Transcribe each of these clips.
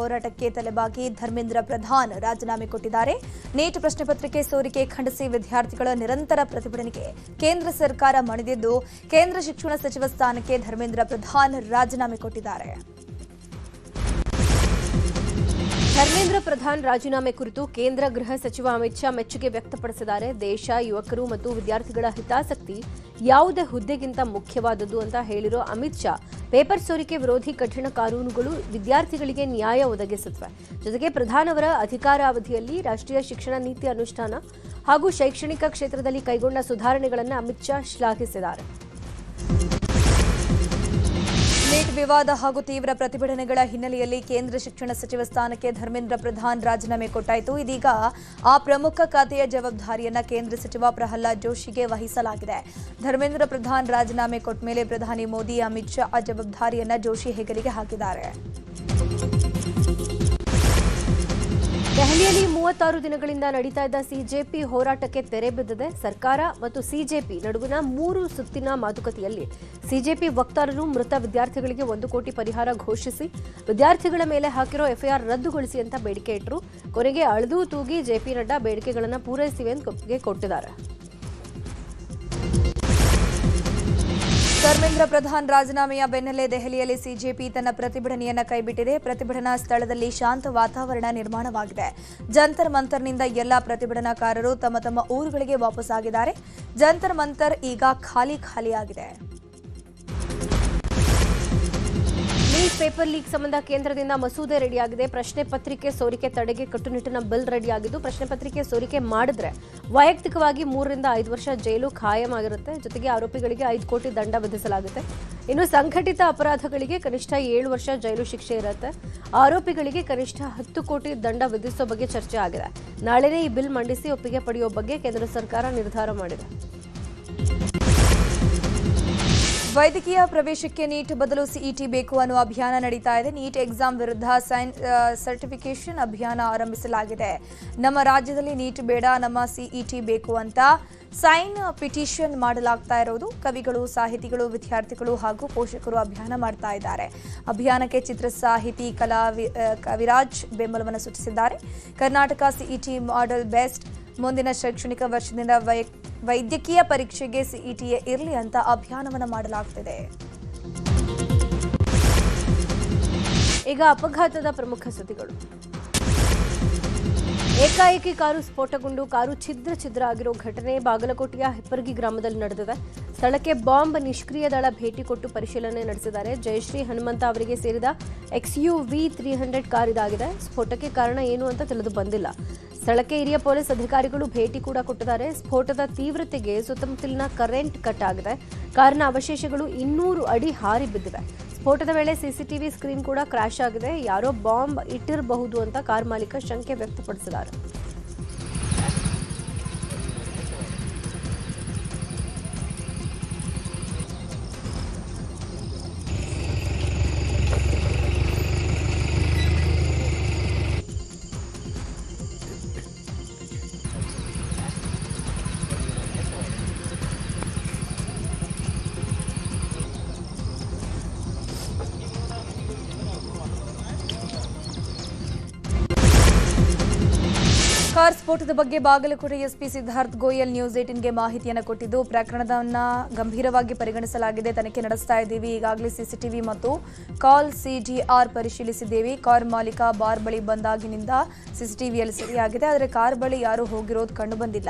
ಹೋರಾಟಕ್ಕೆ ತಲೆಬಾಗಿ ಧರ್ಮೇಂದ್ರ ಪ್ರಧಾನ್ ರಾಜೀನಾಮೆ ಕೊಟ್ಟಿದ್ದಾರೆ. ನೀಟ್ ಪ್ರಶ್ನೆ ಪತ್ರಿಕೆ ಸೋರಿಕೆ ಖಂಡಿಸಿ ವಿದ್ಯಾರ್ಥಿಗಳ ನಿರಂತರ ಪ್ರತಿಭಟನೆಗೆ ಕೇಂದ್ರ ಸರ್ಕಾರ ಮಣಿದಿದ್ದು, ಕೇಂದ್ರ ಶಿಕ್ಷಣ ಸಚಿವ ಸ್ಥಾನಕ್ಕೆ ಧರ್ಮೇಂದ್ರ ಪ್ರಧಾನ್ ರಾಜೀನಾಮೆ ಕೊಟ್ಟಿದ್ದಾರೆ. ಧರ್ಮೇಂದ್ರ ಪ್ರಧಾನ್ ರಾಜೀನಾಮೆ ಕುರಿತು ಕೇಂದ್ರ ಗೃಹ ಸಚಿವ ಅಮಿತ್ ಶಾ ಮೆಚ್ಚುಗೆ ವ್ಯಕ್ತಪಡಿಸಿದ್ದಾರೆ. ದೇಶ, ಯುವಕರು ಮತ್ತು ವಿದ್ಯಾರ್ಥಿಗಳ ಹಿತಾಸಕ್ತಿ ಯಾವುದೇ ಹುದ್ದೆಗಿಂತ ಮುಖ್ಯವಾದದ್ದು ಅಂತ ಹೇಳಿರೋ ಅಮಿತ್ ಶಾ, ಪೇಪರ್ ಸೋರಿಕೆ ವಿರೋಧಿ ಕಠಿಣ ಕಾನೂನುಗಳು ವಿದ್ಯಾರ್ಥಿಗಳಿಗೆ ನ್ಯಾಯ ಒದಗಿಸುತ್ತವೆ. ಜೊತೆಗೆ ಪ್ರಧಾನ್ ಅವರ ಅಧಿಕಾರಾವಧಿಯಲ್ಲಿ ರಾಷ್ಟ್ರೀಯ ಶಿಕ್ಷಣ ನೀತಿ ಅನುಷ್ಠಾನ ಹಾಗೂ ಶೈಕ್ಷಣಿಕ ಕ್ಷೇತ್ರದಲ್ಲಿ ಕೈಗೊಂಡ ಸುಧಾರಣೆಗಳನ್ನು ಅಮಿತ್ ಶಾ ಶ್ಲಾಘಿಸಿದ್ದಾರೆ. ನೀಟ್ ವಿವಾದ ಹಾಗೂ ತೀವ್ರ ಪ್ರತಿಭಟನೆಗಳ ಹಿನ್ನೆಲೆಯಲ್ಲಿ ಕೇಂದ್ರ ಶಿಕ್ಷಣ ಸಚಿವ ಸ್ಥಾನಕ್ಕೆ ಧರ್ಮೇಂದ್ರ ಪ್ರಧಾನ್ ರಾಜೀನಾಮೆ ಕೊಟ್ಟಾಯಿತು. ಇದೀಗ ಆ ಪ್ರಮುಖ ಖಾತೆಯ ಜವಾಬ್ದಾರಿಯನ್ನ ಕೇಂದ್ರ ಸಚಿವ ಪ್ರಹ್ಲಾದ್ ಜೋಶಿಗೆ ವಹಿಸಲಾಗಿದೆ. ಧರ್ಮೇಂದ್ರ ಪ್ರಧಾನ್ ರಾಜೀನಾಮೆ ಕೊಟ್ಟ ಮೇಲೆ ಪ್ರಧಾನಿ ಮೋದಿ, ಅಮಿತ್ ಶಾ ಆ ಜವಾಬ್ದಾರಿಯನ್ನ ಜೋಶಿ ಹೆಗಲಿಗೆ ಹಾಕಿದ್ದಾರೆ. ದೆಹಲಿಯಲ್ಲಿ 36 ದಿನಗಳಿಂದ ನಡೀತಾ ಇದ್ದ ಸಿಜೆಪಿ ಹೋರಾಟಕ್ಕೆ ತೆರೆ ಬಿದ್ದಿದೆ. ಸರ್ಕಾರ ಮತ್ತು ಸಿಜೆಪಿ ನಡುವಿನ 3 ಸುತ್ತಿನ ಮಾತುಕತೆಯಲ್ಲಿ ಸಿಜೆಪಿ ವಕ್ತಾರರು ಮೃತ ವಿದ್ಯಾರ್ಥಿಗಳಿಗೆ 1 ಕೋಟಿ ಪರಿಹಾರ ಘೋಷಿಸಿ ವಿದ್ಯಾರ್ಥಿಗಳ ಮೇಲೆ ಹಾಕಿರೋ ಎಫ್ಐಆರ್ ರದ್ದುಗೊಳಿಸಿ ಅಂತ ಬೇಡಿಕೆ ಇಟ್ಟರು. ಕೊನೆಗೆ ಅಳೆದು ತೂಗಿ ಜೆಪಿ ನಡ್ಡಾ ಬೇಡಿಕೆಗಳನ್ನು ಪೂರೈಸಿವೆ ಅಂತ ಒಪ್ಪಿಗೆ ಕೊಟ್ಟಿದ್ದಾರೆ. ಧರ್ಮೇಂದ್ರ ಪ್ರಧಾನ್ ರಾಜೀನಾಮೆಯ ಬೆನ್ನಲ್ಲೇ ದೆಹಲಿಯಲ್ಲಿ ಸಿಜೆಪಿ ತನ್ನ ಪ್ರತಿಭಟನೆಯನ್ನ ಕೈಬಿಟ್ಟಿದೆ. ಪ್ರತಿಭಟನಾ ಸ್ಥಳದಲ್ಲಿ ಶಾಂತ ವಾತಾವರಣ ನಿರ್ಮಾಣವಾಗಿದೆ. ಜಂತರ್ ಮಂತರ್ನಿಂದ ಎಲ್ಲಾ ಪ್ರತಿಭಟನಾಕಾರರು ತಮ್ಮ ತಮ್ಮ ಊರುಗಳಿಗೆ ವಾಪಸ್ಸಾಗಿದ್ದಾರೆ. ಜಂತರ್ ಮಂತರ್ ಈಗ ಖಾಲಿಯಾಗಿದೆ. ನೀಟ್ ಪೇಪರ್ ಲೀಕ್ ಸಂಬಂಧ ಕೇಂದ್ರದಿಂದ ಮಸೂದೆ ರೆಡಿಯಾಗಿದೆ. ಪ್ರಶ್ನೆ ಪತ್ರಿಕೆ ಸೋರಿಕೆ ತಡೆಗೆ ಕಟ್ಟುನಿಟ್ಟಿನ ಬಿಲ್ ರೆಡಿಯಾಗಿದ್ದು, ಪ್ರಶ್ನೆ ಪತ್ರಿಕೆ ಸೋರಿಕೆ ಮಾಡಿದ್ರೆ ವೈಯಕ್ತಿಕವಾಗಿ 3 ರಿಂದ 5 ವರ್ಷ ಜೈಲು ಖಾಯಂ ಆಗಿರುತ್ತೆ. ಜೊತೆಗೆ ಆರೋಪಿಗಳಿಗೆ 5 ಕೋಟಿ ದಂಡ ವಿಧಿಸಲಾಗುತ್ತೆ. ಇನ್ನು ಸಂಘಟಿತ ಅಪರಾಧಗಳಿಗೆ ಕನಿಷ್ಠ 7 ವರ್ಷ ಜೈಲು ಶಿಕ್ಷೆ ಇರುತ್ತೆ. ಆರೋಪಿಗಳಿಗೆ ಕನಿಷ್ಠ 10 ಕೋಟಿ ದಂಡ ವಿಧಿಸುವ ಬಗ್ಗೆ ಚರ್ಚೆ ಆಗಿದೆ. ನಾಳೆನೇ ಈ ಬಿಲ್ ಮಂಡಿಸಿ ಒಪ್ಪಿಗೆ ಪಡೆಯುವ ಬಗ್ಗೆ ಕೇಂದ್ರ ಸರ್ಕಾರ ನಿರ್ಧಾರ ಮಾಡಿದೆ. ವೈದ್ಯಕೀಯ ಪ್ರವೇಶಕ್ಕೆ ನೀಟ್ ಬದಲು ಸಿಇಟಿ ಬೇಕು ಅನ್ನುವ ಅಭಿಯಾನ ನಡೀತಾ ಇದೆ. ನೀಟ್ ಎಕ್ಸಾಮ್ ವಿರುದ್ಧ ಸರ್ಟಿಫಿಕೇಶನ್ ಅಭಿಯಾನ ಆರಂಭಿಸಲಾಗಿದೆ. ನಮ್ಮ ರಾಜ್ಯದಲ್ಲಿ ನೀಟ್ ಬೇಡ, ನಮ್ಮ ಸಿಇಟಿ ಬೇಕು ಅಂತ ಸೈನ್ ಪಿಟಿಷನ್ ಮಾಡಲಾಗ್ತಾ ಇರೋದು. ಕವಿಗಳು, ಸಾಹಿತಿಗಳು, ವಿದ್ಯಾರ್ಥಿಗಳು ಹಾಗೂ ಪೋಷಕರು ಅಭಿಯಾನ ಮಾಡ್ತಾ ಇದ್ದಾರೆ. ಅಭಿಯಾನಕ್ಕೆ ಚಿತ್ರ ಸಾಹಿತಿ ಕವಿರಾಜ್ ಬೆಂಬಲವನ್ನು ಸೂಚಿಸಿದ್ದಾರೆ. ಕರ್ನಾಟಕ ಸಿಇಟಿ ಮಾಡೆಲ್ ಬೆಸ್ಟ್, ಮುಂದಿನ ಶೈಕ್ಷಣಿಕ ವರ್ಷದಿಂದ ವೈದ್ಯಕೀಯ ಪರೀಕ್ಷೆಗೆ ಸಿಇಟಿಯೇ ಇರಲಿ ಅಂತ ಅಭಿಯಾನವನ್ನು ಮಾಡಲಾಗುತ್ತಿದೆ. ಈಗ ಅಪಘಾತದ ಪ್ರಮುಖ ಸುದ್ದಿಗಳು. ಏಕಾಏಕಿ ಕಾರು ಸ್ಫೋಟಗೊಂಡು ಕಾರು ಛಿದ್ರ ಆಗಿರೋ ಘಟನೆ ಬಾಗಲಕೋಟೆಯ ಹೆಪ್ಪರ್ಗಿ ಗ್ರಾಮದಲ್ಲಿ ನಡೆದಿದೆ. ಸ್ಥಳಕ್ಕೆ ಬಾಂಬ್ ನಿಷ್ಕ್ರಿಯ ದಳ ಭೇಟಿ ಕೊಟ್ಟು ಪರಿಶೀಲನೆ ನಡೆಸಿದ್ದಾರೆ. ಜಯಶ್ರೀ ಹನುಮಂತ ಅವರಿಗೆ ಸೇರಿದ XUV 300 ಕಾರ್ ಇದಾಗಿದೆ. ಸ್ಫೋಟಕ್ಕೆ ಕಾರಣ ಏನು ಅಂತ ತಿಳಿದು ಬಂದಿಲ್ಲ. ಸ್ಥಳಕ್ಕೆ ಹಿರಿಯ ಪೊಲೀಸ್ ಅಧಿಕಾರಿಗಳು ಭೇಟಿ ಕೂಡ ಕೊಟ್ಟಿದ್ದಾರೆ. ಸ್ಫೋಟದ ತೀವ್ರತೆಗೆ ಸುತ್ತಮುತ್ತಲಿನ ಕರೆಂಟ್ ಕಟ್ ಆಗಿದೆ. ಕಾರಿನ ಅವಶೇಷಗಳು 200 ಅಡಿ ಹಾರಿ ಬಿದ್ದಿವೆ. ಸ್ಫೋಟದ ವೇಳೆ ಸಿಸಿಟಿವಿ ಸ್ಕ್ರೀನ್ ಕೂಡ ಕ್ರ್ಯಾಶ್ ಆಗಿದೆ. ಯಾರೋ ಬಾಂಬ್ ಇಟ್ಟಿರಬಹುದು ಅಂತ ಕಾರ್ ಮಾಲೀಕ ಶಂಕೆ ವ್ಯಕ್ತಪಡಿಸಿದ್ದಾರೆ. ಕಾರ್ ಸ್ಫೋಟದ ಬಗ್ಗೆ ಬಾಗಲಕೋಟೆ ಎಸ್ಪಿ ಸಿದ್ಧಾರ್ಥ್ ಗೋಯಲ್ ನ್ಯೂಸ್ 18ಗೆ ಮಾಹಿತಿಯನ್ನು ಕೊಟ್ಟಿದ್ದು, ಪ್ರಕರಣವನ್ನು ಗಂಭೀರವಾಗಿ ಪರಿಗಣಿಸಲಾಗಿದೆ, ತನಿಖೆ ನಡೆಸ್ತಾ ಇದ್ದೀವಿ. ಈಗಾಗಲೇ ಸಿಸಿಟಿವಿ ಮತ್ತು ಕಾಲ್ ಸಿಡಿಆರ್ ಪರಿಶೀಲಿಸಿದ್ದೇವೆ. ಕಾರ್ ಮಾಲೀಕ ಬಾರ್ ಬಳಿ ಬಂದಾಗಿನಿಂದ ಸಿಸಿಟಿವಿಯಲ್ಲಿ ಸರಿಯಾಗಿದೆ, ಆದರೆ ಕಾರ್ ಬಳಿ ಯಾರು ಹೋಗಿರೋದು ಕಂಡುಬಂದಿಲ್ಲ.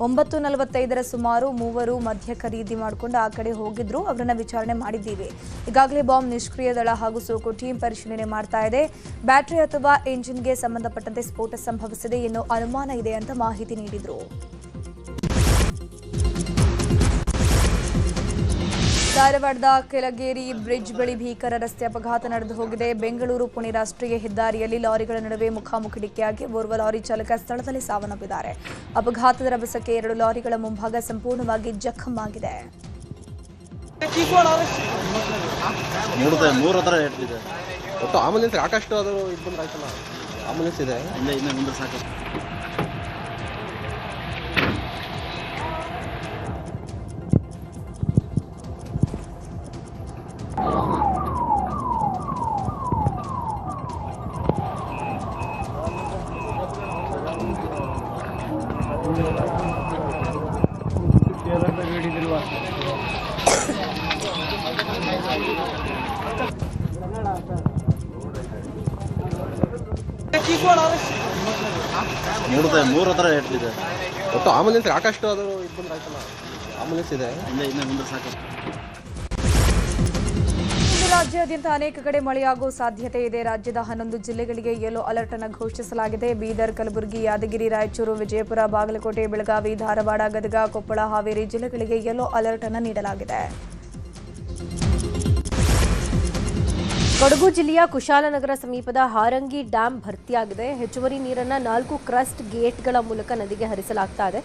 9:45 ಸುಮಾರು ಮೂವರು ಮದ್ಯ ಖರೀದಿ ಮಾಡಿಕೊಂಡು ಆ ಕಡೆ ಹೋಗಿದ್ರು. ಅವರನ್ನ ವಿಚಾರಣೆ ಮಾಡಿದ್ದೀವಿ. ಈಗಾಗಲೇ ಬಾಂಬ್ ನಿಷ್ಕ್ರಿಯ ದಳ ಹಾಗೂ ಸೋಕು ಟೀಮ್ ಪರಿಶೀಲನೆ ಮಾಡ್ತಾ ಇದೆ. ಬ್ಯಾಟರಿ ಅಥವಾ ಎಂಜಿನ್ಗೆ ಸಂಬಂಧಪಟ್ಟಂತೆ ಸ್ಫೋಟ ಸಂಭವಿಸಿದೆ ಎನ್ನುವ ಅನುಮಾನ ಇದೆ ಅಂತ ಮಾಹಿತಿ ನೀಡಿದರು. ಧಾರವಾಡದ ಕೆಳಗೇರಿ ಬ್ರಿಡ್ಜ್ ಬಳಿ ಭೀಕರ ರಸ್ತೆ ಅಪಘಾತ ನಡೆದು ಹೋಗಿದೆ. ಬೆಂಗಳೂರು ಪುಣೆ ರಾಷ್ಟ್ರೀಯ ಹೆದ್ದಾರಿಯಲ್ಲಿ ಲಾರಿಗಳ ನಡುವೆ ಮುಖಾಮುಖಿ ಡಿಕ್ಕಿಯಾಗಿ ಓರ್ವ ಲಾರಿ ಚಾಲಕ ಸ್ಥಳದಲ್ಲಿ ಸಾವನ್ನಪ್ಪಿದ್ದಾರೆ. ಅಪಘಾತದ ರಭಸಕ್ಕೆ 2 ಲಾರಿಗಳ ಮುಂಭಾಗ ಸಂಪೂರ್ಣವಾಗಿ ಜಖಂ ಆಗಿದೆ. ಆಂಬುಲೆನ್ಸ್ ಸಾಕಷ್ಟು ಅದು ಇಬ್ಬಂದಾಯ್ತಲ್ಲ, ಆಂಬುಲೆನ್ಸ್ ಇದೆ ಮುಂದೆ ಸಾಕಷ್ಟು. ಮೂರು ಹತ್ರ ಹೇಳ್ತಿದೆ ಒಟ್ಟು ಆಂಬುಲೆನ್ಸ್ ಸಾಕಷ್ಟು ಅದು ಇದು ಬಂದ್ರೆ ಆಯ್ತಲ್ಲ ಆಂಬುಲೆನ್ಸ್ ಇದೆ ಇನ್ನು ಮುಂದೆ ಸಾಕಷ್ಟು. ಇಂದು ರಾಜ್ಯಾದ್ಯಂತ ಅನೇಕ ಕಡೆ ಮಳೆಯಾಗುವ ಸಾಧ್ಯತೆ ಇದೆ. ರಾಜ್ಯದ 11 ಜಿಲ್ಲೆಗಳಿಗೆ ಯೆಲ್ಲೋ ಅಲರ್ಟ್ ಅನ್ನು ಘೋಷಿಸಲಾಗಿದೆ. ಬೀದರ್, ಕಲಬುರಗಿ, ಯಾದಗಿರಿ, ರಾಯಚೂರು, ವಿಜಯಪುರ, ಬಾಗಲಕೋಟೆ, ಬೆಳಗಾವಿ, ಧಾರವಾಡ, ಗದಗ, ಕೊಪ್ಪಳ, ಹಾವೇರಿ ಜಿಲ್ಲೆಗಳಿಗೆ ಯೆಲ್ಲೋ ಅಲರ್ಟ್ ಅನ್ನು ನೀಡಲಾಗಿದೆ. ಕೊಡಗು ಜಿಲ್ಲೆಯ ಕುಶಾಲನಗರ ಸಮೀಪದ ಹಾರಂಗಿ ಡ್ಯಾಂ ಭರ್ತಿಯಾಗಿದೆ. ಹೆಚ್ಚುವರಿ ನೀರನ್ನು 4 ಕ್ರಸ್ಟ್ ಗೇಟ್ಗಳ ಮೂಲಕ ನದಿಗೆ ಹರಿಸಲಾಗ್ತಾ ಇದೆ.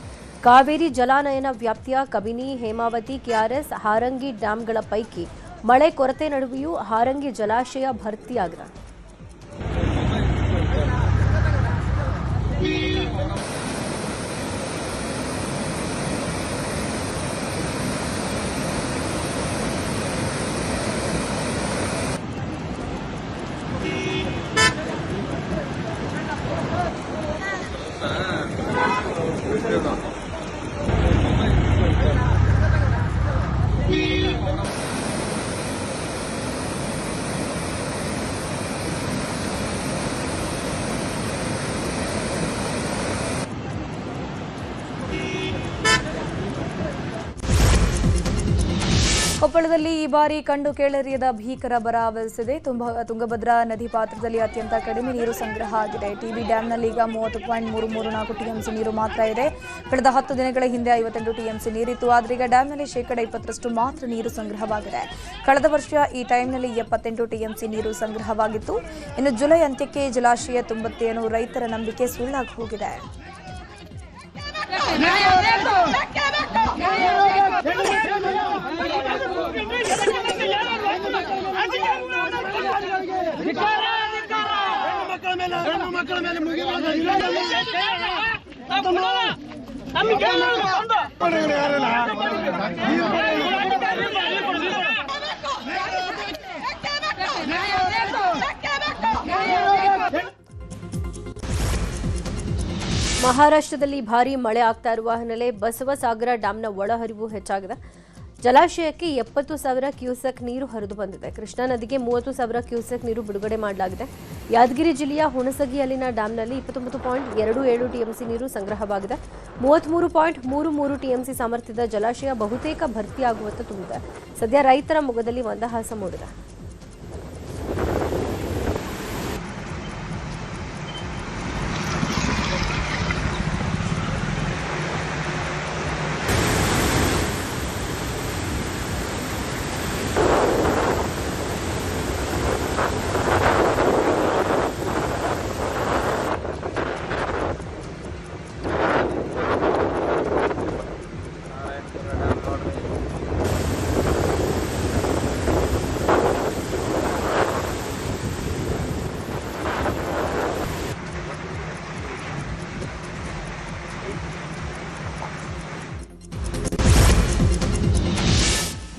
ಕಾವೇರಿ ಜಲಾನಯನ ವ್ಯಾಪ್ತಿಯ ಕಬಿನಿ, ಹೇಮಾವತಿ, ಕೆಆರ್ಎಸ್, ಹಾರಂಗಿ ಡ್ಯಾಂಗಳ ಪೈಕಿ ಮಳೆ ಕೊರತೆ ನಡುವೆಯೂ ಹಾರಂಗಿ ಜಲಾಶಯ ಭರ್ತಿಯಾಗಿದೆ. ಕೊಪ್ಪಳದಲ್ಲಿ ಈ ಬಾರಿ ಕಂಡು ಕೇಳರಿಯದ ಭೀಕರ ಬರ ಆವರಿಸಿದೆ. ತುಂಗಭದ್ರಾ ನದಿ ಪಾತ್ರದಲ್ಲಿ ಅತ್ಯಂತ ಕಡಿಮೆ ನೀರು ಸಂಗ್ರಹ ಆಗಿದೆ. ಟಿಬಿ ಡ್ಯಾಂನಲ್ಲಿ ಈಗ 30.334 ಟಿಎಂಸಿ ನೀರು ಮಾತ್ರ ಇದೆ. ಕಳೆದ 10 ದಿನಗಳ ಹಿಂದೆ 58 ಟಿಎಂಸಿ ನೀರಿತ್ತು. ಆದರೆ ಈಗ ಡ್ಯಾಂನಲ್ಲಿ 20% ಮಾತ್ರ ನೀರು ಸಂಗ್ರಹವಾಗಿದೆ. ಕಳೆದ ವರ್ಷ ಈ ಟೈಮ್ನಲ್ಲಿ 78 ಟಿಎಂಸಿ ನೀರು ಸಂಗ್ರಹವಾಗಿತ್ತು. ಇನ್ನು ಜುಲೈ ಅಂತ್ಯಕ್ಕೆ ಜಲಾಶಯ ತುಂಬುತ್ತೇನೋ ರೈತರ ನಂಬಿಕೆ ಸುಳ್ಳಾಗಿ ಹೋಗಿದೆ. ಮಹಾರಾಷ್ಟ್ರದಲ್ಲಿ ಭಾರೀ ಮಳೆ ಆಗ್ತಾ ಇರುವ ಹಿನ್ನೆಲೆ ಬಸವಸಾಗರ ಡ್ಯಾಂನ ಒಳಹರಿವು ಹೆಚ್ಚಾಗಿದೆ. ಜಲಾಶಯಕ್ಕೆ 70,000 ಕ್ಯೂಸೆಕ್ ನೀರು ಹರಿದು ಬಂದಿದೆ. ಕೃಷ್ಣಾ ನದಿಗೆ 30,000 ಕ್ಯೂಸೆಕ್ ನೀರು ಬಿಡುಗಡೆ ಮಾಡಲಾಗಿದೆ. ಯಾದಗಿರಿ ಜಿಲ್ಲೆಯ ಹುಣಸಗಿಯಲ್ಲಿನ ಡ್ಯಾಂನಲ್ಲಿ 29.27 ಟಿಎಂಸಿ ನೀರು ಸಂಗ್ರಹವಾಗಿದೆ. 33.33 ಟಿಎಂಸಿ ಸಾಮರ್ಥ್ಯದ ಜಲಾಶಯ ಬಹುತೇಕ ಭರ್ತಿಯಾಗುವಂತೆ ತುಂಬಿದೆ. ಸದ್ಯ ರೈತರ ಮೊಗದಲ್ಲಿ ಮಂದಹಾಸ ಮೂಡಿದೆ.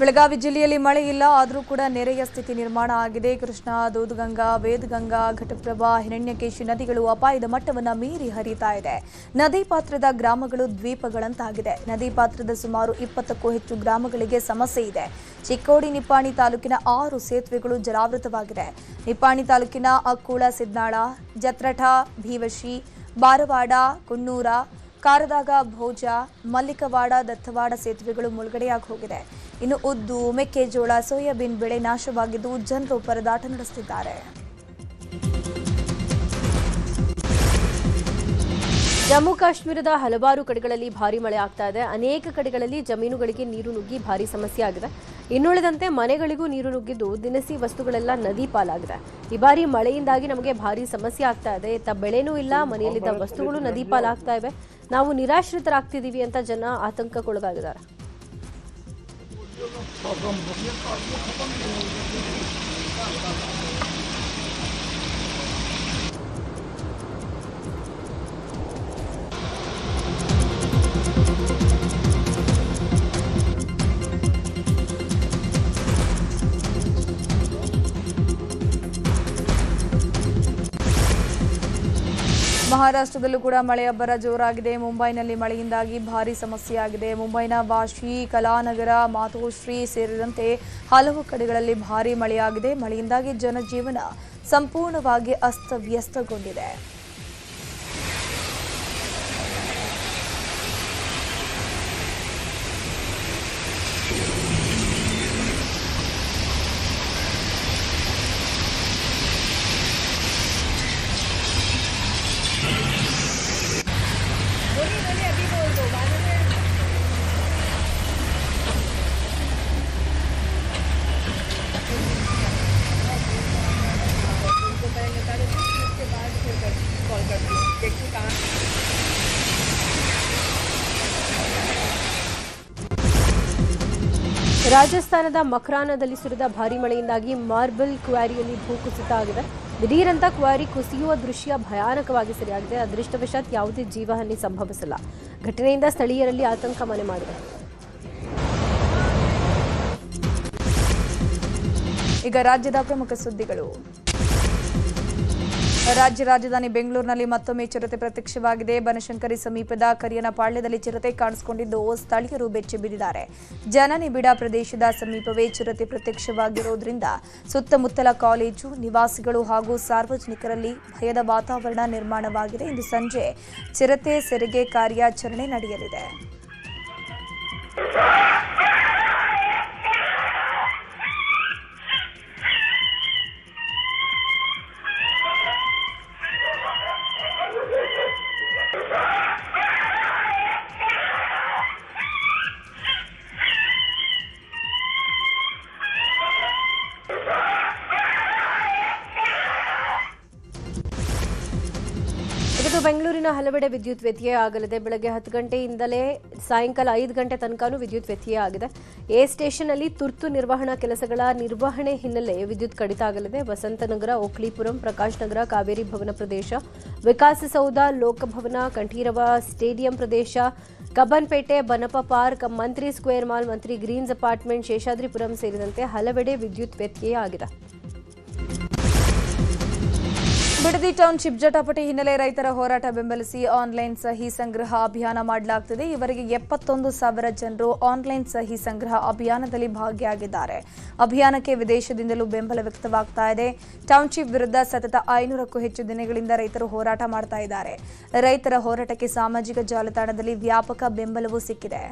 ಬೆಳಗಾವಿ ಜಿಲ್ಲೆಯಲ್ಲಿ ಮಳೆ ಇಲ್ಲ, ಆದರೂ ಕೂಡ ನೆರೆಯ ಸ್ಥಿತಿ ನಿರ್ಮಾಣ ಆಗಿದೆ. ಕೃಷ್ಣಾ, ದೂದಗಂಗಾ, ವೇದಗಂಗಾ, ಘಟಪ್ರಭಾ, ಹಿರಣ್ಯಕೇಶಿ ನದಿಗಳು ಅಪಾಯದ ಮಟ್ಟವನ್ನು ಮೀರಿ ಹರಿತಾ ಇದೆ. ನದಿ ಪಾತ್ರದ ಗ್ರಾಮಗಳು ದ್ವೀಪಗಳಂತಾಗಿದೆ. ನದಿ ಪಾತ್ರದ ಸುಮಾರು 20ಕ್ಕೂ ಹೆಚ್ಚು ಗ್ರಾಮಗಳಿಗೆ ಸಮಸ್ಯೆ ಇದೆ. ಚಿಕ್ಕೋಡಿ, ನಿಪ್ಪಾಣಿ ತಾಲೂಕಿನ 6 ಸೇತುವೆಗಳು ಜಲಾವೃತವಾಗಿದೆ. ನಿಪ್ಪಾಣಿ ತಾಲೂಕಿನ ಅಕ್ಕೂಳ, ಸಿದ್ನಾಳ, ಜತ್ರಠ, ಭೀವಶಿ, ಬಾರವಾಡ, ಕುನ್ನೂರ, ಕಾರದಾಗ, ಭೋಜ, ಮಲ್ಲಿಕವಾಡ, ದತ್ತವಾಡ ಸೇತುವೆಗಳು ಮುಳುಗಡೆಯಾಗಿ ಹೋಗಿದೆ. ಇನ್ನು ಉದ್ದು, ಮೆಕ್ಕೆಜೋಳ, ಸೋಯಾಬೀನ್ ಬೆಳೆ ನಾಶವಾಗಿದ್ದು ಜನರು ಪರದಾಟ ನಡೆಸುತ್ತಿದ್ದಾರೆ. ಜಮ್ಮು ಕಾಶ್ಮೀರದ ಹಲವಾರು ಕಡೆಗಳಲ್ಲಿ ಭಾರೀ ಮಳೆ ಆಗ್ತಾ ಇದೆ. ಅನೇಕ ಕಡೆಗಳಲ್ಲಿ ಜಮೀನುಗಳಿಗೆ ನೀರು ನುಗ್ಗಿ ಭಾರೀ ಸಮಸ್ಯೆ ಆಗಿದೆ. ಇನ್ನುಳಿದಂತೆ ಮನೆಗಳಿಗೂ ನೀರು ನುಗ್ಗಿದ್ದು ದಿನಸಿ ವಸ್ತುಗಳೆಲ್ಲ ನದಿ ಪಾಲಾಗಿದೆ. ಈ ಬಾರಿ ಮಳೆಯಿಂದಾಗಿ ನಮಗೆ ಭಾರೀ ಸಮಸ್ಯೆ ಆಗ್ತಾ ಇದೆ. ಇತ್ತ ಬೆಳೆನೂ ಇಲ್ಲ, ಮನೆಯಲ್ಲಿದ್ದ ವಸ್ತುಗಳು ನದಿ ಪಾಲಾಗ್ತಾ ಇವೆ. ನಾವು ನಿರಾಶ್ರಿತರಾಗ್ತಿದ್ದೀವಿ ಅಂತ ಜನ ಆತಂಕಕ್ಕೊಳಗಾಗಿದ್ದಾರೆ. ಮಹಾರಾಷ್ಟ್ರದಲ್ಲೂ ಕೂಡ ಮಳೆ ಅಬ್ಬರ ಜೋರಾಗಿದೆ. ಮುಂಬೈನಲ್ಲಿ ಮಳೆಯಿಂದಾಗಿ ಭಾರೀ ಸಮಸ್ಯೆಯಾಗಿದೆ. ಮುಂಬೈನ ವಾಶಿ, ಕಲಾನಗರ, ಮಾತೋಶ್ರೀ ಸೇರಿದಂತೆ ಹಲವು ಕಡೆಗಳಲ್ಲಿ ಭಾರೀ ಮಳೆಯಾಗಿದೆ. ಮಳೆಯಿಂದಾಗಿ ಜನಜೀವನ ಸಂಪೂರ್ಣವಾಗಿ ಅಸ್ತವ್ಯಸ್ತಗೊಂಡಿದೆ. ರಾಜಸ್ಥಾನದ ಮಕ್ರಾನದಲ್ಲಿ ಸುರಿದ ಭಾರೀ ಮಳೆಯಿಂದಾಗಿ ಮಾರ್ಬಲ್ ಕ್ವಾರಿಯಲ್ಲಿ ಭೂಕುಸಿತ ಆಗಿದೆ. ದಿಢೀರಂತ ಕ್ವಾರಿ ಕುಸಿಯುವ ದೃಶ್ಯ ಭಯಾನಕವಾಗಿ ಸೆರೆಯಾಗಿದೆ. ಅದೃಷ್ಟವಶಾತ್ ಯಾವುದೇ ಜೀವಹಾನಿ ಸಂಭವಿಸಿಲ್ಲ. ಘಟನೆಯಿಂದ ಸ್ಥಳೀಯರಲ್ಲಿ ಆತಂಕ ಮನೆ ಮಾಡಿದೆ. ಈಗ ರಾಜ್ಯದ ಪ್ರಮುಖ ಸುದ್ದಿಗಳು. ರಾಜ್ಯ ರಾಜಧಾನಿ ಬೆಂಗಳೂರಿನಲ್ಲಿ ಮತ್ತೊಮ್ಮೆ ಚಿರತೆ ಪ್ರತ್ಯಕ್ಷವಾಗಿದೆ. ಬನಶಂಕರಿ ಸಮೀಪದ ಕರಿಯನಪಾಳ್ಯದಲ್ಲಿ ಚಿರತೆ ಕಾಣಿಸಿಕೊಂಡಿದ್ದು ಸ್ಥಳೀಯರು ಬೆಚ್ಚಿ ಬಿದ್ದಿದ್ದಾರೆ. ಜನನಿಬಿಡ ಪ್ರದೇಶದ ಸಮೀಪವೇ ಚಿರತೆ ಪ್ರತ್ಯಕ್ಷವಾಗಿರುವುದರಿಂದ ಸುತ್ತಮುತ್ತಲ ಕಾಲೇಜು ನಿವಾಸಿಗಳು ಹಾಗೂ ಸಾರ್ವಜನಿಕರಲ್ಲಿ ಭಯದ ವಾತಾವರಣ ನಿರ್ಮಾಣವಾಗಿದೆ. ಇಂದು ಸಂಜೆ ಚಿರತೆ ಸೆರೆಗೆ ಕಾರ್ಯಾಚರಣೆ ನಡೆಯಲಿದೆ. ಇವತ್ತು ಬೆಂಗಳೂರಿನ ಹಲವೆಡೆ ವಿದ್ಯುತ್ ವ್ಯತ್ಯಯ ಆಗಲಿದೆ. ಬೆಳಗ್ಗೆ 10 ಗಂಟೆಯಿಂದಲೇ ಸಾಯಂಕಾಲ 5 ಗಂಟೆ ತನಕನೂ ವಿದ್ಯುತ್ ವ್ಯತ್ಯಯ ಆಗಿದೆ. ಎ ಸ್ಟೇಷನ್ನಲ್ಲಿ ತುರ್ತು ನಿರ್ವಹಣಾ ಕೆಲಸಗಳ ನಿರ್ವಹಣೆ ಹಿನ್ನೆಲೆ ವಿದ್ಯುತ್ ಕಡಿತ ಆಗಲಿದೆ. ವಸಂತನಗರ, ಓಕ್ಲಿಪುರಂ, ಪ್ರಕಾಶ್ ನಗರ, ಕಾವೇರಿ ಭವನ ಪ್ರದೇಶ, ವಿಕಾಸಸೌಧ, ಲೋಕಭವನ, ಕಂಠೀರವ ಸ್ಟೇಡಿಯಂ ಪ್ರದೇಶ, ಕಬ್ಬನ್ಪೇಟೆ, ಬನಪ ಪಾರ್ಕ್, ಮಂತ್ರಿ ಸ್ಕ್ವೇರ್ ಮಾಲ್, ಮಂತ್ರಿ ಗ್ರೀನ್ಸ್ ಅಪಾರ್ಟ್ಮೆಂಟ್, ಶೇಷಾದ್ರಿಪುರಂ ಸೇರಿದಂತೆ ಹಲವೆಡೆ ವಿದ್ಯುತ್ ವ್ಯತ್ಯಯ ಆಗಿದೆ. ಬಿಡದಿ ಟೌನ್ಶಿಪ್ ಜಟಾಪಟಿ ಹಿನ್ನೆಲೆ ರೈತರ ಹೋರಾಟ ಬೆಂಬಲಿಸಿ ಆನ್ಲೈನ್ ಸಹಿ ಸಂಗ್ರಹ ಅಭಿಯಾನ ಮಾಡಲಾಗುತ್ತಿದೆ. ಇವರಿಗೆ 71,000 ಜನರು ಆನ್ಲೈನ್ ಸಹಿ ಸಂಗ್ರಹ ಅಭಿಯಾನದಲ್ಲಿ ಭಾಗಿಯಾಗಿದ್ದಾರೆ. ಅಭಿಯಾನಕ್ಕೆ ವಿದೇಶದಿಂದಲೂ ಬೆಂಬಲ ವ್ಯಕ್ತವಾಗ್ತಾ ಇದೆ. ಟೌನ್ಶಿಪ್ ವಿರುದ್ಧ ಸತತ 500ಕ್ಕೂ ಹೆಚ್ಚು ದಿನಗಳಿಂದ ರೈತರು ಹೋರಾಟ ಮಾಡ್ತಾ ಇದ್ದಾರೆ. ರೈತರ ಹೋರಾಟಕ್ಕೆ ಸಾಮಾಜಿಕ ಜಾಲತಾಣದಲ್ಲಿ ವ್ಯಾಪಕ ಬೆಂಬಲವೂ ಸಿಕ್ಕಿದೆ.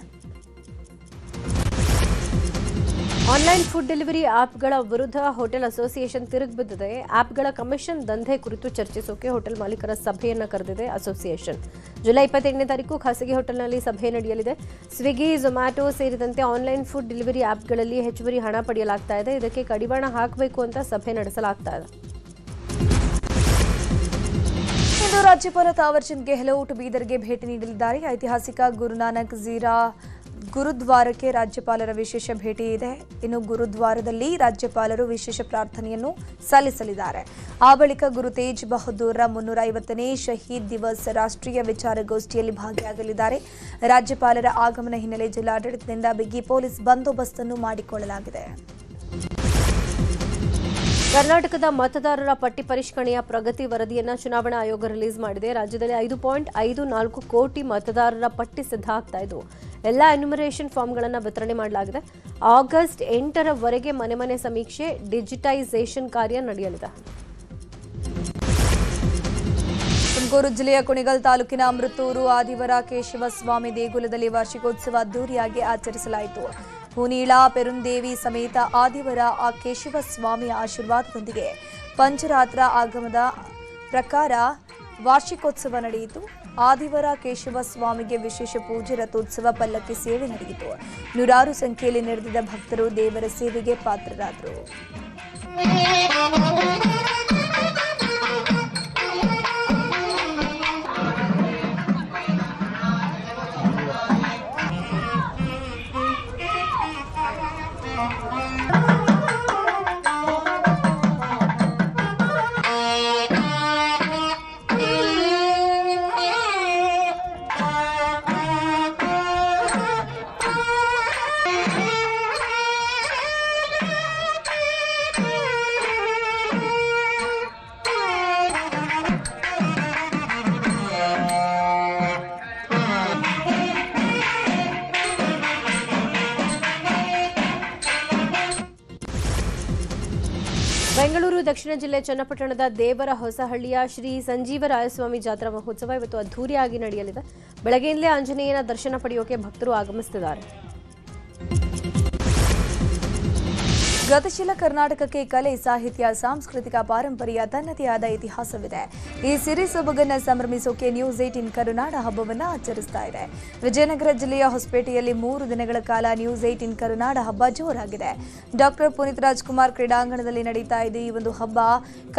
ಆನ್ಲೈನ್ ಫುಡ್ ಡೆಲಿವರಿ ಆಪ್ಗಳ ವಿರುದ್ಧ ಹೋಟೆಲ್ ಅಸೋಸಿಯೇಷನ್ ತಿರುಗಿಬಿದ್ದಿದೆ. ಆಪ್ಗಳ ಕಮಿಷನ್ ದಂಧೆ ಕುರಿತು ಚರ್ಚಿಸೋಕೆ ಹೋಟೆಲ್ ಮಾಲೀಕರ ಸಭೆಯನ್ನ ಕರೆದಿದೆ ಅಸೋಸಿಯೇಷನ್. ಜುಲೈ 28ನೇ ತಾರೀಕು ಖಾಸಗಿ ಹೋಟೆಲ್ನಲ್ಲಿ ಸಭೆ ನಡೆಯಲಿದೆ. ಸ್ವಿಗ್ಗಿ, ಝೊಮ್ಯಾಟೊ ಸೇರಿದಂತೆ ಆನ್ಲೈನ್ ಫುಡ್ ಡೆಲಿವರಿ ಆಪ್ಗಳಲ್ಲಿ ಹೆಚ್ಚುವರಿ ಹಣ ಪಡೆಯಲಾಗ್ತಾ ಇದೆ. ಇದಕ್ಕೆ ಕಡಿವಾಣ ಹಾಕಬೇಕು ಅಂತ ಸಭೆ ನಡೆಸಲಾಗ್ತಾ ಇದೆ. ಇಂದು ರಾಜ್ಯಪಾಲ ತಾವರ್ಚಂದ್ ಗೆಹ್ಲೋಟ್ ಬೀದರ್ಗೆ ಭೇಟಿ ನೀಡಲಿದ್ದಾರೆ. ಐತಿಹಾಸಿಕ ಗುರುನಾನಕ್ ಝೀರಾ ಗುರುದ್ವಾರಕ್ಕೆ ರಾಜ್ಯಪಾಲರ ವಿಶೇಷ ಭೇಟಿ ಇದೆ. ಇನ್ನು ಗುರುದ್ವಾರದಲ್ಲಿ ರಾಜ್ಯಪಾಲರು ವಿಶೇಷ ಪ್ರಾರ್ಥನೆಯನ್ನು ಸಲ್ಲಿಸಲಿದ್ದಾರೆ. ಆ ಬಳಿಕ ಗುರು ತೇಜ್ ಬಹದ್ದೂರ್ರ 350ನೇ ಶಹೀದ್ ದಿವಸ್ ರಾಷ್ಟ್ರೀಯ ವಿಚಾರಗೋಷ್ಠಿಯಲ್ಲಿ ಭಾಗಿಯಾಗಲಿದ್ದಾರೆ. ರಾಜ್ಯಪಾಲರ ಆಗಮನ ಹಿನ್ನೆಲೆ ಜಿಲ್ಲಾಡಳಿತದಿಂದ ಬಿಗಿ ಪೊಲೀಸ್ ಬಂದೋಬಸ್ತ್ ಅನ್ನು ಮಾಡಿಕೊಳ್ಳಲಾಗಿದೆ. ಕರ್ನಾಟಕದ ಮತದಾರರ ಪಟ್ಟಿ ಪರಿಷ್ಕರಣೆಯ ಪ್ರಗತಿ ವರದಿಯನ್ನು ಚುನಾವಣಾ ಆಯೋಗ ರಿಲೀಸ್ ಮಾಡಿದೆ. ರಾಜ್ಯದಲ್ಲಿ 5.54 ಕೋಟಿ ಮತದಾರರ ಪಟ್ಟಿ ಸಿದ್ಧ ಆಗ್ತಾ ಇದ್ದು ಎಲ್ಲ ಎನ್ಯುಮರೇಷನ್ ಫಾರ್ಮ್ಗಳನ್ನು ವಿತರಣೆ ಮಾಡಲಾಗಿದೆ. ಆಗಸ್ಟ್ 8ರವರೆಗೆ ಮನೆ ಮನೆ ಸಮೀಕ್ಷೆ, ಡಿಜಿಟೈಸೇಷನ್ ಕಾರ್ಯ ನಡೆಯಲಿದೆ. ತುಮಕೂರು ಜಿಲ್ಲೆಯ ಕುಣಿಗಲ್ ತಾಲೂಕಿನ ಅಮೃತೂರು ಆದಿವರ ಕೇಶವಸ್ವಾಮಿ ದೇಗುಲದಲ್ಲಿ ವಾರ್ಷಿಕೋತ್ಸವ ಅದ್ದೂರಿಯಾಗಿ ಆಚರಿಸಲಾಯಿತು. ಹುನೀಳ ಪೆರುಂದೇವಿ ಸಮೇತ ಆದಿವರ ಆ ಕೇಶವಸ್ವಾಮಿಯ ಆಶೀರ್ವಾದದೊಂದಿಗೆ ಪಂಚರಾತ್ರ ಆಗಮದ ಪ್ರಕಾರ ವಾರ್ಷಿಕೋತ್ಸವ ನಡೆಯಿತು. ಆದಿವರ ಕೇಶವಸ್ವಾಮಿಗೆ ವಿಶೇಷ ಪೂಜೆ, ರಥೋತ್ಸವ, ಪಲ್ಲಕ್ಕಿ ಸೇವೆ ನಡೆಯಿತು. ನೂರಾರು ಸಂಖ್ಯೆಯಲ್ಲಿ ನೆರೆದಿದ್ದ ಭಕ್ತರು ದೇವರ ಸೇವೆಗೆ ಪಾತ್ರರಾದರು. ದಕ್ಷಿಣ ಜಿಲ್ಲೆ ಚನ್ನಪಟ್ಟಣದ ದೇವರ ಹೊಸಹಳ್ಳಿಯ ಶ್ರೀ ಸಂಜೀವರಾಯಸ್ವಾಮಿ ಜಾತ್ರಾ ಮಹೋತ್ಸವ ಇವತ್ತು ಅದ್ದೂರಿಯಾಗಿ ನಡೆಯಲಿದೆ. ಬೆಳಗ್ಗೆಯಿಂದಲೇ ಆಂಜನೇಯನ ದರ್ಶನ ಪಡೆಯೋಕೆ ಭಕ್ತರು ಆಗಮಿಸುತ್ತಿದ್ದಾರೆ. ಗತಿಶೀಲ ಕರ್ನಾಟಕಕ್ಕೆ ಕಲೆ, ಸಾಹಿತ್ಯ, ಸಾಂಸ್ಕೃತಿಕ ಪಾರಂಪರ್ಯ ತನ್ನದೇ ಆದ ಇತಿಹಾಸವಿದೆ. ಈ ಸಿರಿ ಸೊಬಗನ್ನು ಸಂಭ್ರಮಿಸೋಕೆ ನ್ಯೂಸ್ 18 ಕರುನಾಡ ಹಬ್ಬವನ್ನು ಆಚರಿಸ್ತಾ ಇದೆ. ವಿಜಯನಗರ ಜಿಲ್ಲೆಯ ಹೊಸಪೇಟೆಯಲ್ಲಿ 3 ದಿನಗಳ ಕಾಲ ನ್ಯೂಸ್ 18 ಕರುನಾಡ ಹಬ್ಬ ಜೋರಾಗಿದೆ. ಡಾಕ್ಟರ್ ಪುನೀತ್ ರಾಜ್ಕುಮಾರ್ ಕ್ರೀಡಾಂಗಣದಲ್ಲಿ ನಡೀತಾ ಇದೆ ಈ ಒಂದು ಹಬ್ಬ.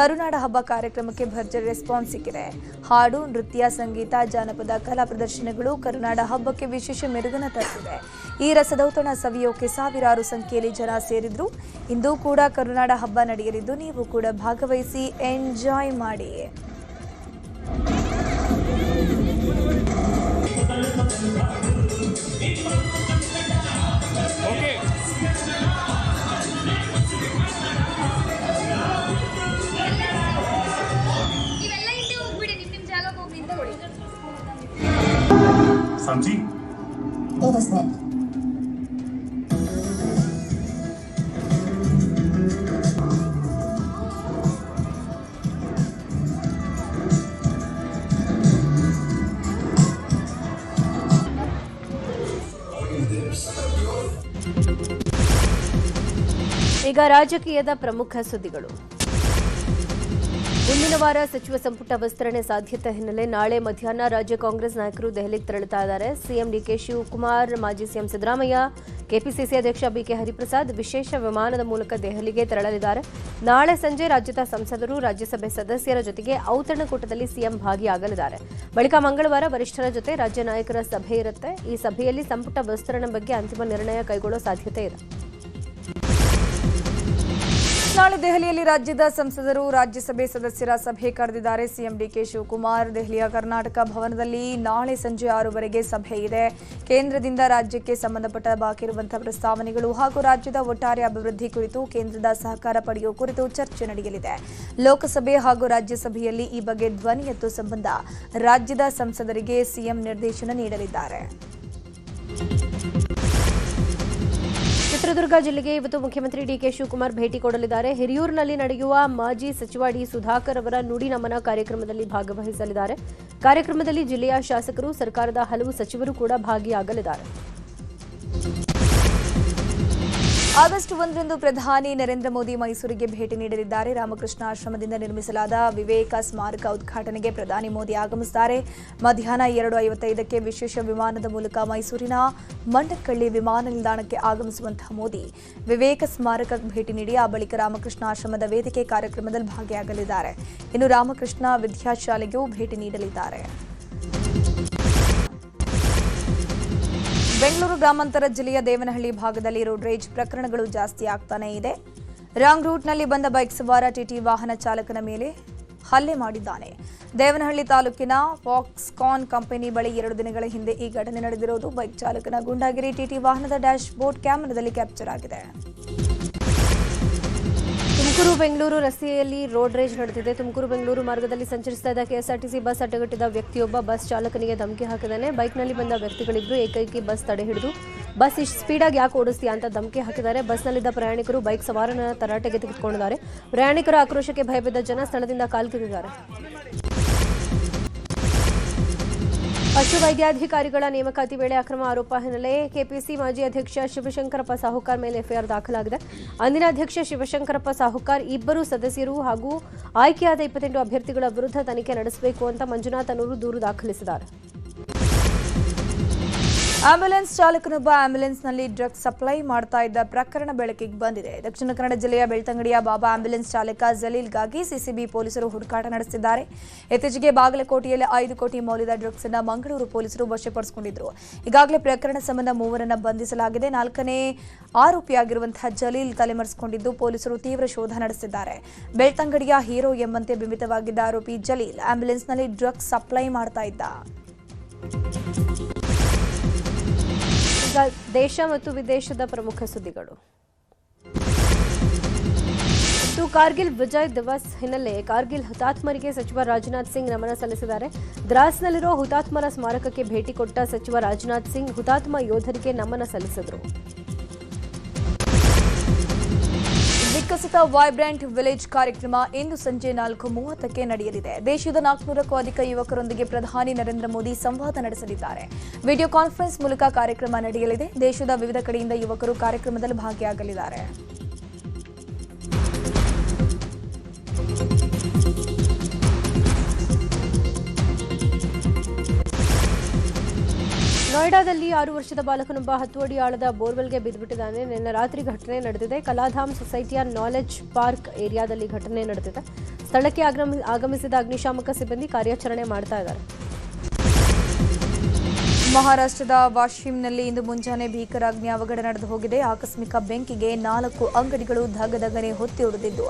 ಕರುನಾಡ ಹಬ್ಬ ಕಾರ್ಯಕ್ರಮಕ್ಕೆ ಭರ್ಜರಿ ರೆಸ್ಪಾನ್ಸ್ ಸಿಕ್ಕಿದೆ. ಹಾಡು, ನೃತ್ಯ, ಸಂಗೀತ, ಜಾನಪದ ಕಲಾ ಪ್ರದರ್ಶನಗಳು ಕರುನಾಡ ಹಬ್ಬಕ್ಕೆ ವಿಶೇಷ ಮೆರುಗನ್ನು ತರುತ್ತಿದೆ. ಈ ರಸದೌತಣ ಸವಿಯೋಕೆ ಸಾವಿರಾರು ಸಂಖ್ಯೆಯಲ್ಲಿ ಜನ ಸೇರಿದ್ರು. ಇಂದು ಕೂಡ ಕರುನಾಡ ಹಬ್ಬ ನಡೆಯಲಿದ್ದು ನೀವು ಕೂಡ ಭಾಗವಹಿಸಿ ಎಂಜಾಯ್ ಮಾಡಿ. ಈಗ ರಾಜಕೀಯದ ಪ್ರಮುಖ ಸುದ್ದಿಗಳು. ಮುಂದಿನ ವಾರ ಸಚಿವ ಸಂಪುಟ ವಿಸ್ತರಣೆ ಸಾಧ್ಯತೆ ಹಿನ್ನೆಲೆ ನಾಳೆ ಮಧ್ಯಾಹ್ನ ರಾಜ್ಯ ಕಾಂಗ್ರೆಸ್ ನಾಯಕರು ದೆಹಲಿಗೆ ತೆರಳುತ್ತಾ ಇದ್ದಾರೆ. ಸಿಎಂ ಡಿಕೆ ಶಿವಕುಮಾರ್, ಮಾಜಿ ಸಿಎಂ ಸಿದ್ದರಾಮಯ್ಯ, ಕೆಪಿಸಿಸಿ ಅಧ್ಯಕ್ಷ ಬಿಕೆ ಹರಿಪ್ರಸಾದ್ ವಿಶೇಷ ವಿಮಾನದ ಮೂಲಕ ದೆಹಲಿಗೆ ತೆರಳಲಿದ್ದಾರೆ. ನಾಳೆ ಸಂಜೆ ರಾಜ್ಯದ ಸಂಸದರು, ರಾಜ್ಯಸಭೆ ಸದಸ್ಯರ ಜೊತೆಗೆ ಔತಣಕೂಟದಲ್ಲಿ ಸಿಎಂ ಭಾಗಿಯಾಗಲಿದ್ದಾರೆ. ಬಳಿಕ ಮಂಗಳವಾರ ವರಿಷ್ಠರ ಜೊತೆ ರಾಜ್ಯ ನಾಯಕರ ಸಭೆ ಇರುತ್ತೆ. ಈ ಸಭೆಯಲ್ಲಿ ಸಂಪುಟ ವಿಸ್ತರಣೆ ಬಗ್ಗೆ ಅಂತಿಮ ನಿರ್ಣಯ ಕೈಗೊಳ್ಳೋ ಸಾಧ್ಯತೆ ಇದೆ. ನಾಳೆ ದೆಹಲಿಯಲ್ಲಿ ರಾಜ್ಯದ ಸಂಸದರು, ರಾಜ್ಯಸಭೆ ಸದಸ್ಯರ ಸಭೆ ಕರೆದಿದ್ದಾರೆ. ಸಿಎಂ ಡಿಕೆ ಶಿವಕುಮಾರ್ ದೆಹಲಿಯ ಕರ್ನಾಟಕ ಭವನದಲ್ಲಿ ನಾಳೆ ಸಂಜೆ 6 ಸಭೆ ಇದೆ. ಕೇಂದ್ರದಿಂದ ರಾಜ್ಯಕ್ಕೆ ಸಂಬಂಧಪಟ್ಟ ಬಾಕಿ ಇರುವಂತಹ ಪ್ರಸ್ತಾವನೆಗಳು ಹಾಗೂ ರಾಜ್ಯದ ಒಟ್ಟಾರೆ ಅಭಿವೃದ್ಧಿ ಕುರಿತು ಕೇಂದ್ರದ ಸಹಕಾರ ಪಡೆಯುವ ಕುರಿತು ಚರ್ಚೆ ನಡೆಯಲಿದೆ. ಲೋಕಸಭೆ ಹಾಗೂ ರಾಜ್ಯಸಭೆಯಲ್ಲಿ ಈ ಬಗ್ಗೆ ಧ್ವನಿ ಎತ್ತುವ ಸಂಬಂಧ ರಾಜ್ಯದ ಸಂಸದರಿಗೆ ಸಿಎಂ ನಿರ್ದೇಶನ ನೀಡಲಿದ್ದಾರೆ. ಚಿತ್ರದುರ್ಗ ಜಿಲ್ಲೆಗೆ ಇವತ್ತು ಮುಖ್ಯಮಂತ್ರಿ ಡಿಕೆ ಶಿವಕುಮಾರ್ ಭೇಟಿ ಕೊಡಲಿದ್ದಾರೆ. ಹಿರಿಯೂರಿನಲ್ಲಿ ನಡೆಯುವ ಮಾಜಿ ಸಚಿವ ಡಿ ಸುಧಾಕರ್ ಅವರ ನುಡಿ ನಮನ ಕಾರ್ಯಕ್ರಮದಲ್ಲಿ ಭಾಗವಹಿಸಲಿದ್ದಾರೆ. ಕಾರ್ಯಕ್ರಮದಲ್ಲಿ ಜಿಲ್ಲೆಯ ಶಾಸಕರು, ಸರ್ಕಾರದ ಹಲವು ಸಚಿವರು ಕೂಡ ಭಾಗಿಯಾಗಲಿದ್ದಾರೆ. ಆಗಸ್ಟ್ 1ರಂದು ಪ್ರಧಾನಿ ನರೇಂದ್ರ ಮೋದಿ ಮೈಸೂರಿಗೆ ಭೇಟಿ ನೀಡಲಿದ್ದಾರೆ. ರಾಮಕೃಷ್ಣ ಆಶ್ರಮದಿಂದ ನಿರ್ಮಿಸಲಾದ ವಿವೇಕ ಸ್ಮಾರಕ ಉದ್ಘಾಟನೆಗೆ ಪ್ರಧಾನಿ ಮೋದಿ ಆಗಮಿಸುತ್ತಾರೆ. ಮಧ್ಯಾಹ್ನ 2:55ಕ್ಕೆ ವಿಶೇಷ ವಿಮಾನದ ಮೂಲಕ ಮೈಸೂರಿನ ಮಂಡಕ್ಕಳ್ಳಿ ವಿಮಾನ ನಿಲ್ದಾಣಕ್ಕೆ ಆಗಮಿಸುವಂತಹ ಮೋದಿ ವಿವೇಕ ಸ್ಮಾರಕಕ್ಕೆ ಭೇಟಿ ನೀಡಿ ಆ ಬಳಿಕ ರಾಮಕೃಷ್ಣ ಆಶ್ರಮದ ವೇದಿಕೆ ಕಾರ್ಯಕ್ರಮದಲ್ಲಿ ಭಾಗಿಯಾಗಲಿದ್ದಾರೆ. ಇನ್ನು ರಾಮಕೃಷ್ಣ ವಿದ್ಯಾಶಾಲೆಗೂ ಭೇಟಿ ನೀಡಲಿದ್ದಾರೆ. ಬೆಂಗಳೂರು ಗ್ರಾಮಾಂತರ ಜಿಲ್ಲೆಯ ದೇವನಹಳ್ಳಿ ಭಾಗದಲ್ಲಿ ರೋಡ್ ರೇಜ್ ಪ್ರಕರಣಗಳು ಜಾಸ್ತಿ ಆಗ್ತಾನೇ ಇದೆ. ರಾಂಗ್ ರೂಟ್ನಲ್ಲಿ ಬಂದ ಬೈಕ್ ಸವಾರ ಟಿಟಿ ವಾಹನ ಚಾಲಕನ ಮೇಲೆ ಹಲ್ಲೆ ಮಾಡಿದ್ದಾನೆ. ದೇವನಹಳ್ಳಿ ತಾಲೂಕಿನ ಫಾಕ್ಸ್ಕಾನ್ ಕಂಪನಿ ಬಳಿ 2 ದಿನಗಳ ಹಿಂದೆ ಈ ಘಟನೆ ನಡೆದಿರುವುದು. ಬೈಕ್ ಚಾಲಕನ ಗೂಂಡಾಗಿರಿ ಟಿಟಿ ವಾಹನದ ಡ್ಯಾಶ್ ಬೋರ್ಡ್ ಕ್ಯಾಮೆರಾದಲ್ಲಿ ಕ್ಯಾಪ್ಚರ್ ಆಗಿದೆ. ತುಮಕೂರು ಬೆಂಗಳೂರು ರಸ್ತೆಯಲ್ಲಿ ರೋಡ್ ರೇಜ್ ನಡೆದಿದೆ. ತುಮಕೂರು ಬೆಂಗಳೂರು ಮಾರ್ಗದಲ್ಲಿ ಸಂಚರಿಸ್ತಾ ಇದ್ದ ಕೆಎಸ್ಆರ್ಟಿಸಿ ಬಸ್ ಅಡ್ಡಗಟ್ಟಿದ ವ್ಯಕ್ತಿಯೊಬ್ಬ ಬಸ್ ಚಾಲಕನಿಗೆ ಧಮಕಿ ಹಾಕಿದ್ದಾನೆ. ಬೈಕ್ನಲ್ಲಿ ಬಂದ ವ್ಯಕ್ತಿಗಳಿಬ್ಬರು ಏಕೈಕಿ ಬಸ್ ತಡೆ ಹಿಡಿದು ಬಸ್ ಇಷ್ಟು ಸ್ಪೀಡಾಗಿ ಯಾಕೆ ಓಡಿಸ್ತೀಯಾ ಅಂತ ಧಮಕಿ ಹಾಕಿದ್ದಾರೆ. ಬಸ್ನಲ್ಲಿದ್ದ ಪ್ರಯಾಣಿಕರು ಬೈಕ್ ಸವಾರನ ತರಾಟೆಗೆ ತೆಗೆದುಕೊಂಡಿದ್ದಾರೆ. ಪ್ರಯಾಣಿಕರ ಆಕ್ರೋಶಕ್ಕೆ ಭಯಬಿದ್ದ ಜನ ಸ್ಥಳದಿಂದ ಕಾಲ್ಕಿರಿದಿದ್ದಾರೆ. ಪಶುವೈದ್ಯಾಧಿಕಾರಿಗಳ ನೇಮಕಾತಿ ವೇಳೆ ಅಕ್ರಮ ಆರೋಪ ಹಿನ್ನೆಲೆ ಕೆಪಿಸಿ ಮಾಜಿ ಅಧ್ಯಕ್ಷ ಶಿವಶಂಕರಪ್ಪ ಸಾಹುಕಾರ್ ಮೇಲೆ ಎಫ್ಐಆರ್ ದಾಖಲಾಗಿದೆ. ಅಂದಿನ ಅಧ್ಯಕ್ಷ ಶಿವಶಂಕರಪ್ಪ ಸಾಹುಕಾರ್, 2 ಸದಸ್ಯರು ಹಾಗೂ ಆಯ್ಕೆಯಾದ 28 ಅಭ್ಯರ್ಥಿಗಳ ವಿರುದ್ಧ ತನಿಖೆ ನಡೆಸಬೇಕು ಅಂತ ಮಂಜುನಾಥ್ ಅನ್ನೋರು ದೂರು ದಾಖಲಿಸಿದ್ದಾರೆ. ಆಂಬ್ಯುಲೆನ್ಸ್ ಚಾಲಕನೊಬ್ಬ ಆಂಬ್ಯುಲೆನ್ಸ್ನಲ್ಲಿ ಡ್ರಗ್ಸ್ ಸಪ್ಲೈ ಮಾಡ್ತಾ ಇದ್ದ ಪ್ರಕರಣ ಬೆಳಕಿಗೆ ಬಂದಿದೆ. ದಕ್ಷಿಣ ಕನ್ನಡ ಜಿಲ್ಲೆಯ ಬೆಳ್ತಂಗಡಿಯ ಬಾಬಾ ಆಂಬ್ಯುಲೆನ್ಸ್ ಚಾಲಕ ಜಲೀಲ್ಗಾಗಿ ಸಿಸಿಬಿ ಪೊಲೀಸರು ಹುಡುಕಾಟ ನಡೆಸಿದ್ದಾರೆ. ಇತ್ತೀಚೆಗೆ ಬಾಗಲಕೋಟೆಯಲ್ಲಿ 5 ಕೋಟಿ ಮೌಲ್ಯದ ಡ್ರಗ್ಸ್ ಅನ್ನು ಮಂಗಳೂರು ಪೊಲೀಸರು ವಶಪಡಿಸಿಕೊಂಡಿದ್ರು. ಈಗಾಗಲೇ ಪ್ರಕರಣ ಸಂಬಂಧ 3 ಬಂಧಿಸಲಾಗಿದೆ. 4ನೇ ಆರೋಪಿಯಾಗಿರುವಂತಹ ಜಲೀಲ್ ತಲೆಮರೆಸಿಕೊಂಡಿದ್ದು ಪೊಲೀಸರು ತೀವ್ರ ಶೋಧ ನಡೆಸಿದ್ದಾರೆ. ಬೆಳ್ತಂಗಡಿಯ ಹೀರೋ ಎಂಬಂತೆ ಬಿಂಬಿತವಾಗಿದ್ದ ಆರೋಪಿ ಜಲೀಲ್ ಆಂಬ್ಯುಲೆನ್ಸ್ನಲ್ಲಿ ಡ್ರಗ್ಸ್ ಸಪ್ಲೈ ಮಾಡ್ತಾ ಇದ್ದ. ಈಗ ದೇಶ ಮತ್ತು ವಿದೇಶದ ಪ್ರಮುಖ ಸುದ್ದಿಗಳು. ಕಾರ್ಗಿಲ್ ವಿಜಯ್ ದಿವಸ್ ಹಿನ್ನೆಲೆ ಕಾರ್ಗಿಲ್ ಹುತಾತ್ಮರಿಗೆ ಸಚಿವ ರಾಜನಾಥ್ ಸಿಂಗ್ ನಮನ ಸಲ್ಲಿಸಿದ್ದಾರೆ. ದ್ರಾಸ್ನಲ್ಲಿರೋ ಹುತಾತ್ಮರ ಸ್ಮಾರಕಕ್ಕೆ ಭೇಟಿ ಕೊಟ್ಟ ಸಚಿವ ರಾಜನಾಥ್ ಸಿಂಗ್ ಹುತಾತ್ಮ ಯೋಧರಿಗೆ ನಮನ ಸಲ್ಲಿಸಿದರು. ವಿಕಸಿತ ವೈಬ್ರೆಂಟ್ ವಿಲೇಜ್ ಕಾರ್ಯಕ್ರಮ ಇಂದು ಸಂಜೆ 4:30ಕ್ಕೆ ನಡೆಯಲಿದೆ. ದೇಶದ 400ಕ್ಕೂ ಅಧಿಕ ಯುವಕರೊಂದಿಗೆ ಪ್ರಧಾನಿ ನರೇಂದ್ರ ಮೋದಿ ಸಂವಾದ ನಡೆಸಲಿದ್ದಾರೆ. ವಿಡಿಯೋ ಕಾನ್ಫರೆನ್ಸ್ ಮೂಲಕ ಕಾರ್ಯಕ್ರಮ ನಡೆಯಲಿದೆ. ದೇಶದ ವಿವಿಧ ಕಡೆಯಿಂದ ಯುವಕರು ಕಾರ್ಯಕ್ರಮದಲ್ಲಿ ಭಾಗಿಯಾಗಲಿದ್ದಾರೆ. ನೋಯ್ಡಾದಲ್ಲಿ 6 ವರ್ಷದ ಬಾಲಕನೊಬ್ಬ 10 ಅಡಿ ಆಳದ ಬೋರ್ವೆಲ್ಗೆ ಬಿದ್ದುಬಿಟ್ಟಿದ್ದಾನೆ. ನಿನ್ನೆ ರಾತ್ರಿ ಘಟನೆ ನಡೆದಿದೆ. ಕಲಾಧಾಮ್ ಸೊಸೈಟಿಯ ನಾಲೆಜ್ ಪಾರ್ಕ್ ಏರಿಯಾದಲ್ಲಿ ಘಟನೆ ನಡೆದಿದೆ. ಸ್ಥಳಕ್ಕೆ ಆಗಮಿಸಿದ ಅಗ್ನಿಶಾಮಕ ಸಿಬ್ಬಂದಿ ಕಾರ್ಯಾಚರಣೆ ಮಾಡ್ತಾ ಇದ್ದಾರೆ. ಮಹಾರಾಷ್ಟ್ರದ ವಾಶಿಂನಲ್ಲಿ ಇಂದು ಮುಂಜಾನೆ ಭೀಕರ ಅಗ್ನಿ ಅವಘಡ ನಡೆದು ಹೋಗಿದೆ. ಆಕಸ್ಮಿಕ ಬೆಂಕಿಗೆ 4 ಅಂಗಡಿಗಳು ಧಗಧಗನೆ ಹೊತ್ತಿ ಉರಿದಿದ್ದು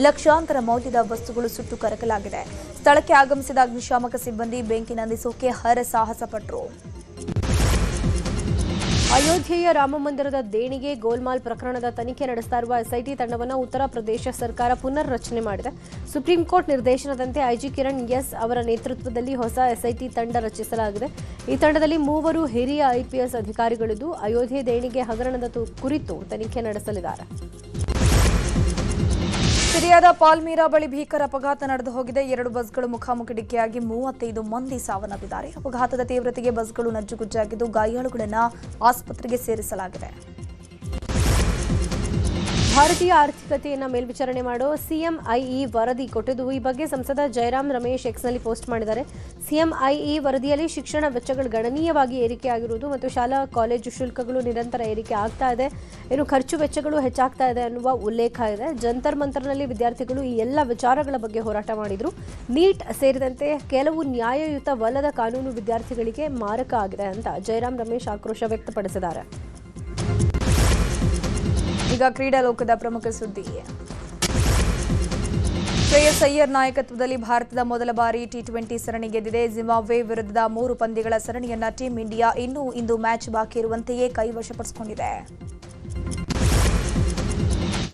ಲಕ್ಷಾಂತರ ಮೌಲ್ಯದ ವಸ್ತುಗಳು ಸುಟ್ಟು ಕರಕಲಾಗಿದೆ. ಸ್ಥಳಕ್ಕೆ ಆಗಮಿಸಿದ ಅಗ್ನಿಶಾಮಕ ಸಿಬ್ಬಂದಿ ಬೆಂಕಿ ನಂದಿಸೋಕೆ ಹರಸಾಹಸ ಪಟ್ಟರು. ಅಯೋಧ್ಯೆಯ ರಾಮಮಂದಿರದ ದೇಣಿಗೆ ಗೋಲ್ಮಾಲ್ ಪ್ರಕರಣದ ತನಿಖೆ ನಡೆಸ್ತಾ ಇರುವ ಎಸ್ಐಟಿ ತಂಡವನ್ನು ಉತ್ತರ ಪ್ರದೇಶ ಸರ್ಕಾರ ಪುನರ್ ರಚನೆ ಮಾಡಿದೆ. ಸುಪ್ರೀಂ ಕೋರ್ಟ್ ನಿರ್ದೇಶನದಂತೆ ಐಜಿ ಕಿರಣ್ ಎಸ್ ಅವರ ನೇತೃತ್ವದಲ್ಲಿ ಹೊಸ ಎಸ್ಐಟಿ ತಂಡ ರಚಿಸಲಾಗಿದೆ. ಈ ತಂಡದಲ್ಲಿ 3 ಹಿರಿಯ ಐಪಿಎಸ್ ಅಧಿಕಾರಿಗಳಿದ್ದು ಅಯೋಧ್ಯೆ ದೇಣಿಗೆ ಹಗರಣದ ಕುರಿತು ತನಿಖೆ ನಡೆಸಲಿದ್ದಾರೆ. ಸಿರಿಯಾದ ಪಾಲ್ಮೀರಾ ಬಳಿ ಭೀಕರ ಅಪಘಾತ ನಡೆದು ಹೋಗಿದೆ. 2 ಬಸ್ಗಳು ಮುಖಾಮುಖಿ ಡಿಕ್ಕಿಯಾಗಿ 35 ಮಂದಿ ಸಾವನ್ನಪ್ಪಿದ್ದಾರೆ. ಅಪಘಾತದ ತೀವ್ರತೆಗೆ ಬಸ್ಗಳು ನಜ್ಜುಗುಜ್ಜಾಗಿದ್ದು ಗಾಯಾಳುಗಳನ್ನು ಆಸ್ಪತ್ರೆಗೆ ಸೇರಿಸಲಾಗಿದೆ. ಭಾರತೀಯ ಆರ್ಥಿಕತೆಯನ್ನು ಮೇಲ್ವಿಚಾರಣೆ ಮಾಡೋ ಸಿಎಂಐಇ ವರದಿ ಕೊಟ್ಟಿದ್ದು ಈ ಬಗ್ಗೆ ಸಂಸದ ಜಯರಾಮ್ ರಮೇಶ್ ಎಕ್ಸ್ನಲ್ಲಿ ಪೋಸ್ಟ್ ಮಾಡಿದ್ದಾರೆ. ಸಿಎಂಐಇ ವರದಿಯಲ್ಲಿ ಶಿಕ್ಷಣ ವೆಚ್ಚಗಳು ಗಣನೀಯವಾಗಿ ಏರಿಕೆಯಾಗಿರುವುದು ಮತ್ತು ಶಾಲಾ ಕಾಲೇಜು ಶುಲ್ಕಗಳು ನಿರಂತರ ಏರಿಕೆ ಆಗ್ತಾ ಇದೆ, ಇನ್ನು ಖರ್ಚು ವೆಚ್ಚಗಳು ಹೆಚ್ಚಾಗ್ತಾ ಇದೆ ಅನ್ನುವ ಉಲ್ಲೇಖ ಇದೆ. ಜಂತರ್ ಮಂತರ್ನಲ್ಲಿ ವಿದ್ಯಾರ್ಥಿಗಳು ಈ ಎಲ್ಲ ವಿಚಾರಗಳ ಬಗ್ಗೆ ಹೋರಾಟ ಮಾಡಿದ್ರು. ನೀಟ್ ಸೇರಿದಂತೆ ಕೆಲವು ನ್ಯಾಯಯುತವಲ್ಲದ ಕಾನೂನು ವಿದ್ಯಾರ್ಥಿಗಳಿಗೆ ಮಾರಕ ಆಗಿದೆ ಅಂತ ಜಯರಾಮ್ ರಮೇಶ್ ಆಕ್ರೋಶ ವ್ಯಕ್ತಪಡಿಸಿದ್ದಾರೆ. ಈಗ ಕ್ರೀಡಾ ಲೋಕದ ಪ್ರಮುಖ ಸುದ್ದಿ. ಶ್ರೇಯಸ್ ಅಯ್ಯರ್ ನಾಯಕತ್ವದಲ್ಲಿ ಭಾರತದ ಮೊದಲ ಬಾರಿ ಟಿ20 ಸರಣಿ ಗೆದ್ದಿದೆ. ಜಿಂಬಾಬ್ವೆ ವಿರುದ್ಧದ 3 ಪಂದ್ಯಗಳ ಸರಣಿಯನ್ನ ಟೀಂ ಇಂಡಿಯಾ ಇಂದು ಮ್ಯಾಚ್ ಬಾಕಿ ಇರುವಂತೆಯೇ ಕೈವಶಪಡಿಸಿಕೊಂಡಿದೆ.